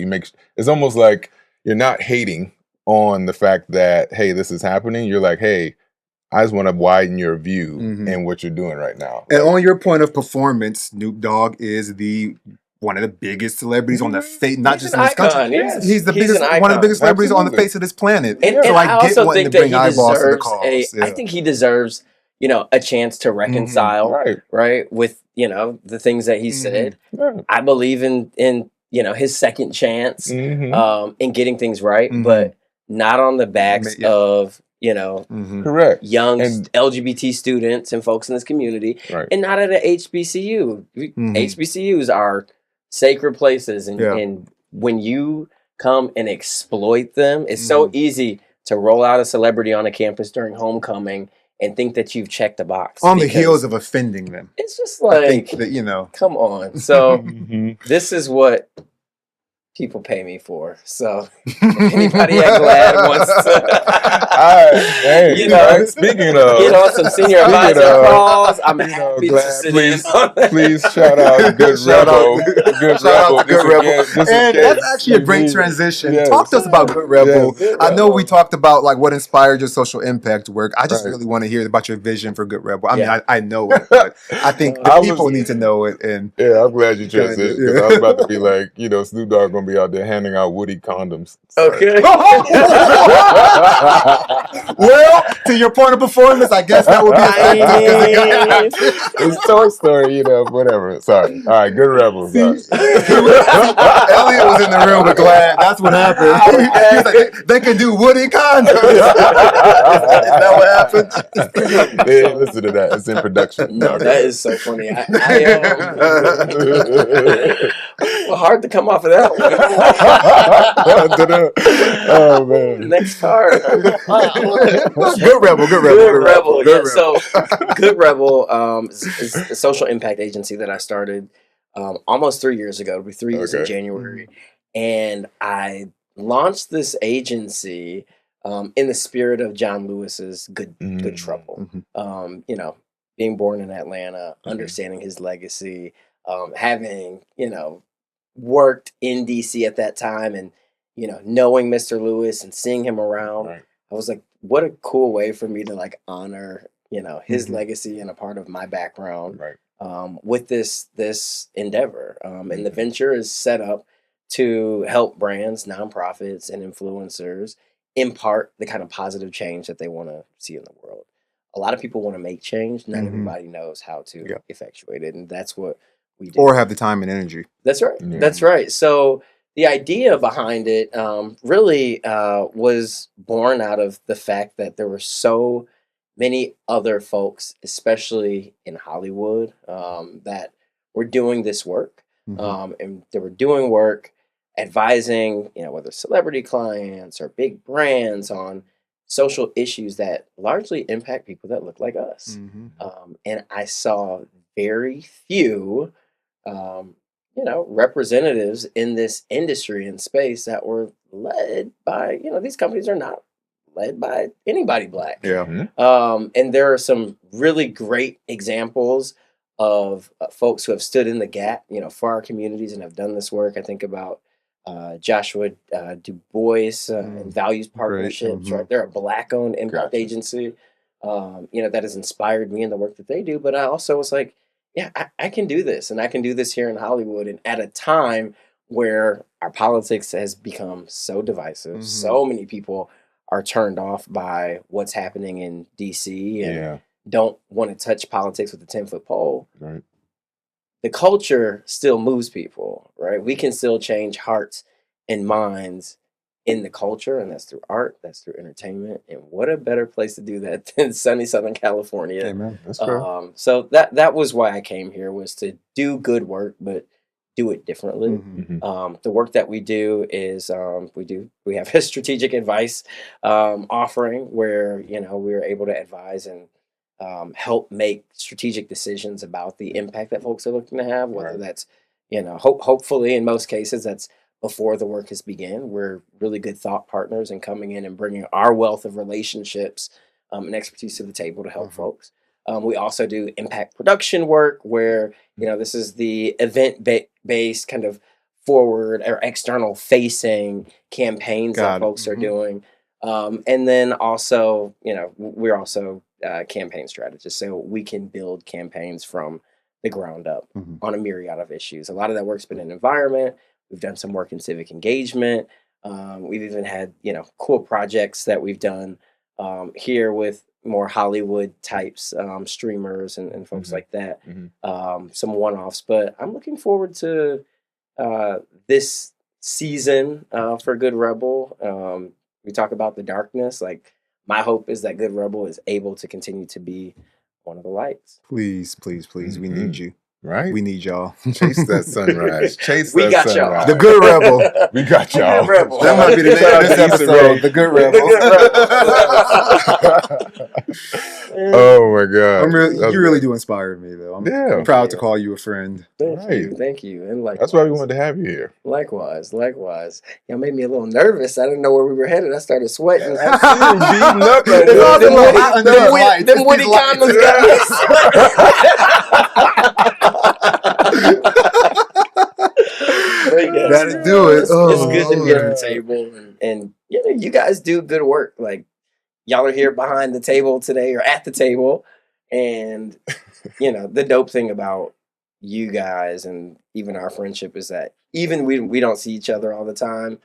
it's almost like you're not hating on the fact that, hey, this is happening. You're like, hey, I just want to widen your view and what you're doing right now. And on your point of performance, Snoop Dogg is one of the biggest celebrities on the face, not just in this country. He's one of the biggest celebrities on the face of this planet. And so I also think that he deserves I think he deserves, you know, a chance to reconcile, right, with, you know, the things that he said. I believe in you know, his second chance in getting things right, but not on the backs of, you know, young LGBT students and folks in this community, and not at a HBCU. HBCUs are sacred places, and when you come and exploit them, it's so easy to roll out a celebrity on a campus during homecoming and think that you've checked the box on the heels of offending them. It's just like, I think that, you know, come on. So this is what people pay me for. So if anybody at GLAAD wants to, you know, speaking of, get on some senior advisor calls, I'm happy to sit in. Please shout out Good Rebel. Good Rebel. And that's actually a great transition. Talk to us about Good Rebel. I know we talked about like what inspired your social impact work. I just really want to hear about your vision for Good Rebel. I mean, I know it, but I think the people need to know it. And I'm glad you transitioned, because I was about to be like, you know, Snoop Dogg gonna be out there handing out Woody condoms. Okay. Well, to your point of performance, I guess that would be it's Toy Story, you know, whatever. Sorry. All right, Good Rebel. Elliott was in the room with GLAAD. That's what happened. He's like, they can do Woody condoms. Is that what happened? Yeah, listen to that. It's in production. No, that is so funny. Well, hard to come off of that one. Oh man. Next card. Good Rebel. Yeah. So Good Rebel is a social impact agency that I started almost 3 years ago. It'll be 3 years in January. And I launched this agency in the spirit of John Lewis's Good Trouble. You know, being born in Atlanta, understanding his legacy, having, you know, worked in DC at that time, and, you know, knowing Mr. Lewis and seeing him around, I was like, what a cool way for me to like honor, you know, his legacy and a part of my background. with this endeavor. And the venture is set up to help brands, nonprofits, and influencers impart the kind of positive change that they want to see in the world. A lot of people want to make change. Not everybody knows how to effectuate it, and that's what we do. Or have the time and energy. That's right. Yeah. That's right. So the idea behind it really was born out of the fact that there were so many other folks, especially in Hollywood, that were doing this work, and they were doing work advising, whether celebrity clients or big brands on social issues that largely impact people that look like us. And I saw very few, representatives in this industry and space that were led by, these companies are not led by anybody Black. Yeah. And there are some really great examples of folks who have stood in the gap, for our communities and have done this work. I think about Joshua Du Bois and Values Partnerships, right? They're a Black-owned impact agency, that has inspired me in the work that they do. But I also was like, I can do this, and I can do this here in Hollywood, and at a time where our politics has become so divisive, so many people are turned off by what's happening in DC and don't want to touch politics with a 10-foot pole. Right. The culture still moves people, right? We can still change hearts and minds in the culture, and that's through art, that's through entertainment. And what a better place to do that than sunny Southern California. Amen. That's true. So that was why I came here, was to do good work, but do it differently. The work that we do is we have a strategic advice offering where we're able to advise and help make strategic decisions about the impact that folks are looking to have, whether that's hopefully in most cases that's before the work has begun. We're really good thought partners and coming in and bringing our wealth of relationships and expertise to the table to help folks. We also do impact production work where, this is the event-based kind of forward or external facing campaigns that folks are doing. And then also, we're also campaign strategists. So we can build campaigns from the ground up on a myriad of issues. A lot of that work's been in environment. We've done some work in civic engagement. We've even had, cool projects that we've done here with more Hollywood types, streamers and folks like that. Some one-offs, but I'm looking forward to this season for Good Rebel. We talk about the darkness. Like, my hope is that Good Rebel is able to continue to be one of the lights. Please, please, please. We need you. Right? We need y'all. Chase that sunrise. Chase We that got sunrise. The Good Rebel. We got y'all. Good Rebel. That might be the name of this episode. The Good Rebel. Oh my God. You really do inspire me, though. I'm proud to call you a friend. Thank you. And likewise. That's why we wanted to have you here. Likewise. Y'all made me a little nervous. I didn't know where we were headed. I started sweating. I see you beating up right there. Them Woody condoms got me. That'll do it. It's good to be at the table, and you guys do good work. Like, y'all are here behind the table today, or at the table, and the dope thing about you guys and even our friendship is that even we don't see each other all the time.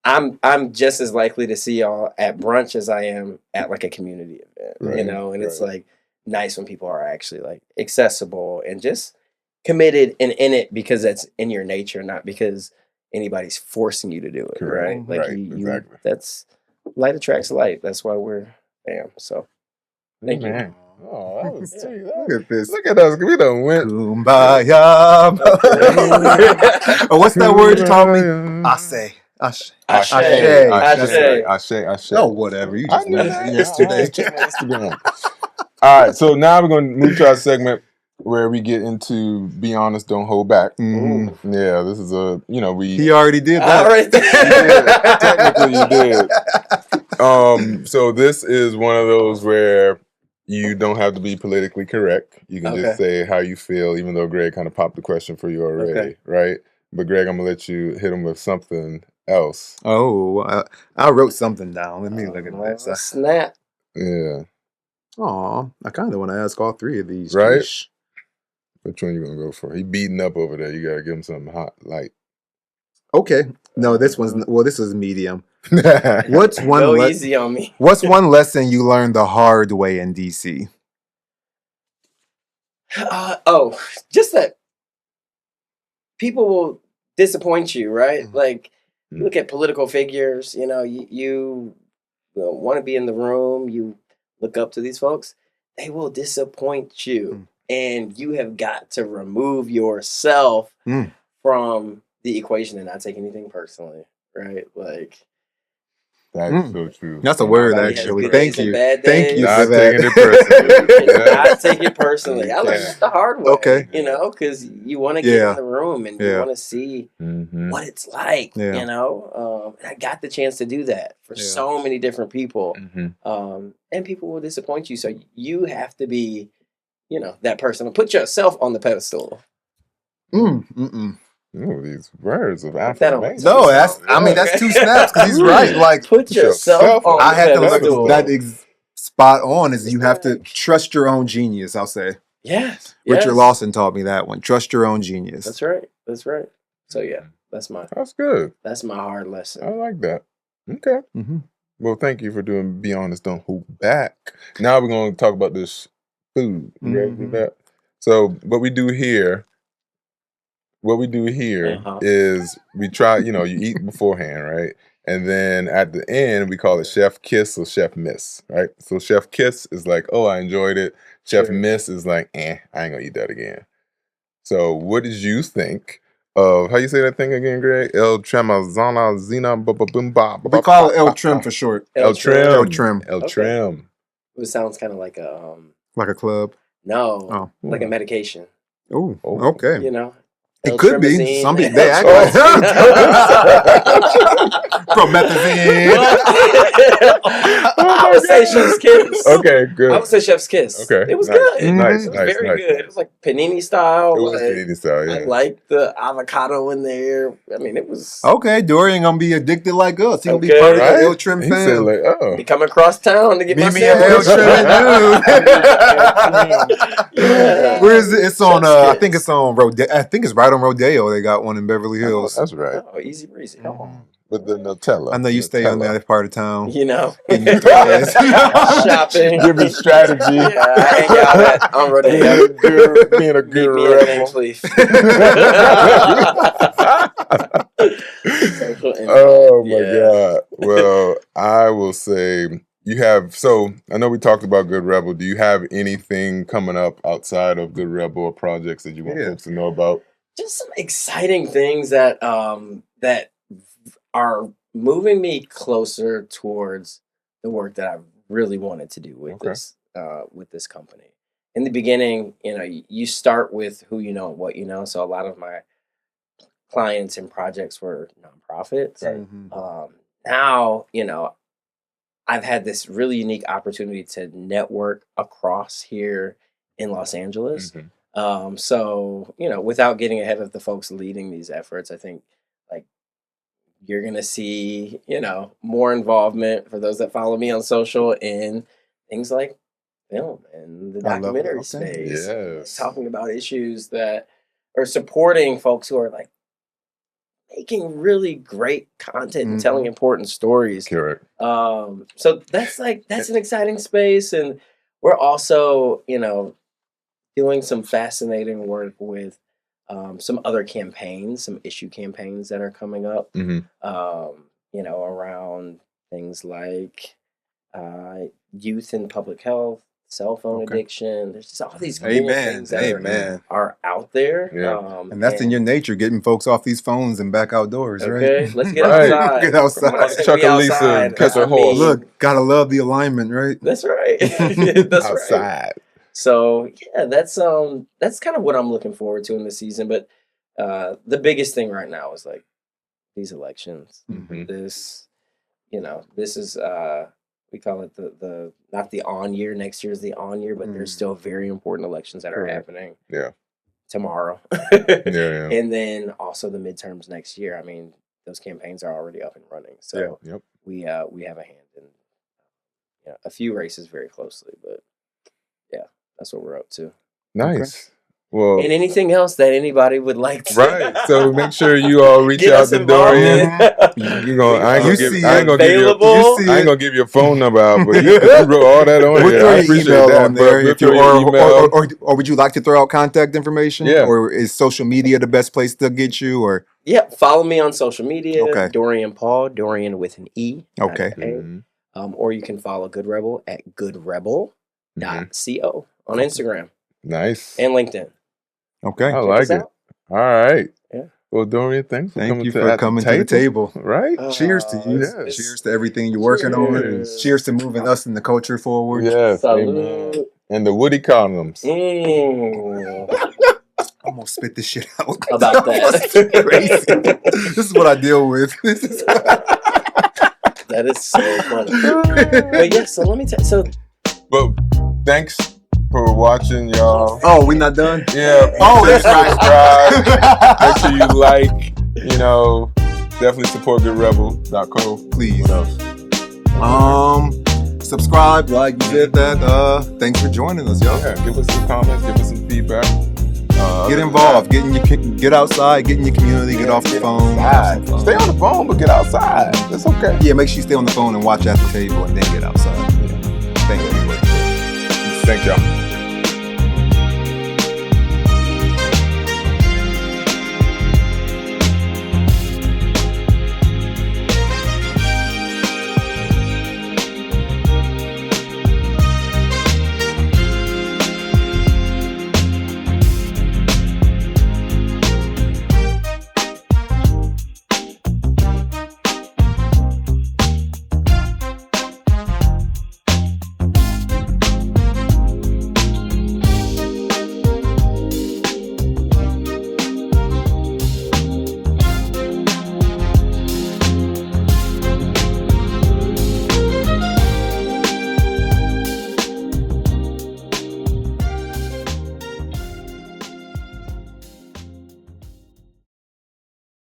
I'm just as likely to see y'all at brunch as I am at like a community event, and it's like nice when people are actually like accessible and just committed and in it because that's in your nature, not because anybody's forcing you to do it. Right? Like exactly. That's light attracts light. That's why we're so thank you. Oh, that was sweet. Look at this. Look at us. We done went. Kumbaya. Oh, what's that word you taught me? Ashe. Oh, whatever. You just know yesterday. All right, so now we're going to move to our segment where we get into Be Honest, Don't Hold Back. Yeah, this is He already did that. Technically, you did. So this is one of those where you don't have to be politically correct. You can just say how you feel, even though Greg kind of popped the question for you already, right? But Greg, I'm going to let you hit him with something else. Oh, I wrote something down. Let me look at this. Snap. Yeah. Aw, I kind of want to ask all three of these. Right? Which one you gonna go for? He beating up over there. You gotta give him something hot, light. Okay. No, this is medium. What's Go easy on me. What's one lesson you learned the hard way in DC? Just that people will disappoint you, right? Mhm. Like, you look at political figures, you know, you want to be in the room, you look up to these folks, they will disappoint you. And you have got to remove yourself from the equation and not take anything personally, right? Like, That's so true. That's a word, everybody has actually. good Thank days and you. bad Thank you days. for Not that. taking it personally. You cannot take it personally. I learned Yeah. that the hard way. Okay. You know, because you want to get Yeah. in the room and you Yeah. want to see Mhm. what it's like. Yeah. You know, and I got the chance to do that for Yeah. so many different people. Mhm. And people will disappoint you, so you have to be, you know, that person. Put yourself on the pedestal. Ooh, these words of Put that on affirmation. No, that's Okay. 2 snaps because he's right. Like, Put yourself on I the had to pedestal. look spot on. Is It's you have to like- trust your own genius. I'll say. Yes. Richard yes. Lawson taught me that one. Trust your own genius. That's right. That's right. So yeah, that's my good. That's my hard I lesson. like that. Okay. Mm-hmm. Well, thank you for doing Be Honest, Don't Hold Back. Now we're going to talk about this food. You ready for that? So what we do here is we try, you eat beforehand, right? And then at the end, we call it Chef Kiss or Chef Miss, right? So Chef Kiss is like, oh, I enjoyed it. Chef Sure. Miss is like, I ain't gonna eat that again. So what did you think of, how you say that thing again, Greg? El Tramezzino, Zina, We call it El Trim for short. El Trim. El Trim. El Okay. Trim. It sounds kind of like a Like a club. no, like a medication. Oh, Oh. okay. You know, It could be. Tramezzine, Some people, they El act Tramezzine. Promethazine. I would say Chef's Kiss. Okay, good. I would say Chef's Kiss. Okay, It was nice. good. Nice, It was nice, very nice, good. nice. It was like panini style. It was like, panini style, yeah. I liked the avocado in there. I mean, it was Okay, Dorien gonna be addicted like us. He gonna be Okay. part of Right? the El Trim He said fam. like, oh. be coming across town to get my Meet me at El sandwich. Trim and Dude. Yeah. Where is it? It's on. Chef's I Kiss. think it's on Rodeo. I think it's right on Rodeo. They got one in Beverly Hills. That's right. Oh, easy breezy. With the Nutella. I know you stay on Nutella. that part of town. You know, In your threads. shopping. Give me strategy. Yeah, I hang out on Rodeo. Being a Meet good me at Van rebel. Cleef. Oh my Yeah. God. Well, I will say I know we talked about Good Rebel. Do you have anything coming up outside of Good Rebel or projects that you want folks to know about? Just some exciting things that that are moving me closer towards the work that I really wanted to do with this company. In the beginning, you start with who you know and what you know. So a lot of my clients and projects were nonprofits. Now, I've had this really unique opportunity to network across here in Los Angeles. So, without getting ahead of the folks leading these efforts, I think like you're going to see, more involvement for those that follow me on social in things like film and the documentary space. Yes. Talking about issues that are supporting folks who are like making really great content and telling important stories. Correct. So that's an exciting space. And we're also, doing some fascinating work with some other campaigns, some issue campaigns that are coming up, around things like youth and public health, cell phone addiction. There's just all these cool things that are out there. Yeah. And that's in your nature, getting folks off these phones and back outdoors, Okay, right? let's get outside. Get outside. Let's Chuck be a Lisa outside. and catch a horse. Look, gotta love the alignment, right? That's right. That's outside. right. So yeah, that's kind of what I'm looking forward to in the season. But the biggest thing right now is like these elections. This, this is we call it the not the on year. Next year is the on year, but there's still very important elections that are happening. Yeah. Tomorrow. Yeah. And then also the midterms next year. I mean, those campaigns are already up and running. So we have a hand in a few races very closely, but yeah, that's what we're up to. Nice. Well, and anything else that anybody would like to. right. So make sure you all reach Get out us to involved Dorian. in. You gonna, I ain't You gonna give, see I ain't gonna give you, available. I ain't gonna give you a phone number out, but you wrote all that on We'll here. throw I your appreciate email that, on bro. there. We'll If you, throw your email. or would you like to throw out contact information? Yeah. Or is social media the best place to get you? Or Yeah, follow me on social media. Okay. Dorian Paul, Dorian with an E. not Okay. an A. Or you can follow Good Rebel at goodrebel.co on Instagram Nice. and LinkedIn. okay. I Check like us it. out. All right. Yeah. Well, Dorian, thanks for Thank coming you to for at coming to the table. Right? Cheers to you. yes. Cheers to everything you're working on. Cheers. Cheers to moving us in the culture forward. Yes. Amen. Salud. And the Woody condoms. I'm gonna spit this shit out. About that. Crazy. This is what I deal with. This is That is so funny. But yeah, so let me tell so But thanks for watching, y'all. Oh, we not done? Yeah. Oh, that's subscribe. Make sure right. you like. You know, definitely support goodrebel.co. Please. What else? Subscribe, like you did that. Thanks for joining us, y'all. Yeah. Give us some comments. Give us some feedback. Get involved. Get outside. Get in your community. Get off the phone. have some fun. Stay on the phone, but get outside. That's okay. Yeah, make sure you stay on the phone and watch at the table and then get outside. Yeah. Thank you. Thank y'all.